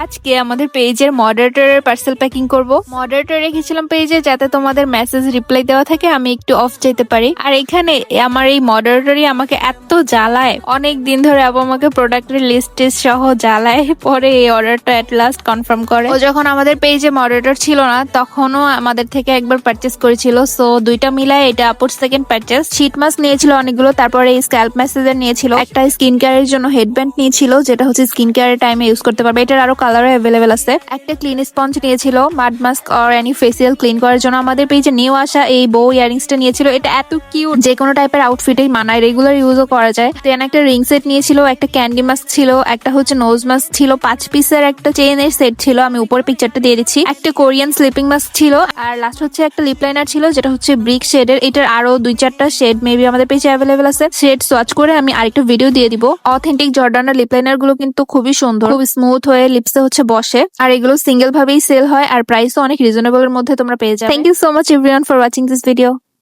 আজকে আমাদের পেজের মডারেটরের পার্সেল প্যাকিং করব। মডারেটর রেখেছিলাম পেজে যাতে তোমাদের মেসেজ রিপ্লাই দেওয়া থাকে, আমি একটু অফ যেতে পারি। আর এখানে আমার এই মডারেটরই আমাকে এত জ্বালায়, অনেক দিন ধরে আপু আমাকে প্রোডাক্টের লিস্ট সহ জ্বালায়, পরে এই অর্ডারটা এট লাস্ট কনফার্ম করে। ও যখন আমাদের পেজে মডারেটর ছিল না তখনও আমাদের থেকে একবার পারচেস করেছিল, সো দুইটা মিলায় এটা আপুর সেকেন্ড পারচেস। শীট মাস্ক নিয়েছিল অনেকগুলো, তারপরে এই স্ক্যাল্প মেসেজার নিয়েছিল, একটা স্কিন কেয়ারের জন্য হেডব্যান্ড নিয়েছিল যেটা হচ্ছে স্কিন কেয়ারের টাইমে ইউজ করতে পারবে, এটার আরো কালারও অ্যাভেলেবেল আছে। একটা ক্লিন স্পঞ্জ নিয়েছিল mud mask or any facial clean করার জন্য। আমাদের পেজে নিউ আসা এই বো ইয়ারিংসটা নিয়েছিল, এটা এত কিউট, যে কোনো টাইপের আউটফিটেই মানায়, রেগুলার ইউজও করা যায়। দেন একটা রিং সেট নিয়েছিল, একটা ক্যান্ডি মাস্ক ছিল, একটা হচ্ছে নোজ মাস্ক ছিল, 5 পিসের একটা চেইনের সেট ছিল, আমি উপরে পিকচারটা দিয়ে দিচ্ছি। একটা কোরিয়ান স্লিপিং মাস্ক ছিল, আর লাস্ট হচ্ছে একটা লিপ লাইনার ছিল যেটা হচ্ছে ব্রিক শেডের। এটার আরো 2-4টা শেড মেবি আমাদের পেজে অ্যাভেলেবেল আছে, শেড সোয়াচ করে আমি আরেকটা ভিডিও দিয়ে দিব। অথেন্টিক জর্ডানের লিপ লাইনার গুলো কিন্তু খুবই সুন্দর, খুব স্মুথ হয়ে লিপসে হচ্ছে বসে, আর এগুলো সিঙ্গেল ভাবেই সেল হয়, আর প্রাইসও অনেক রিজনেবল এর মধ্যে তোমরা পেয়ে যাবে। Thank you so much everyone for watching this video.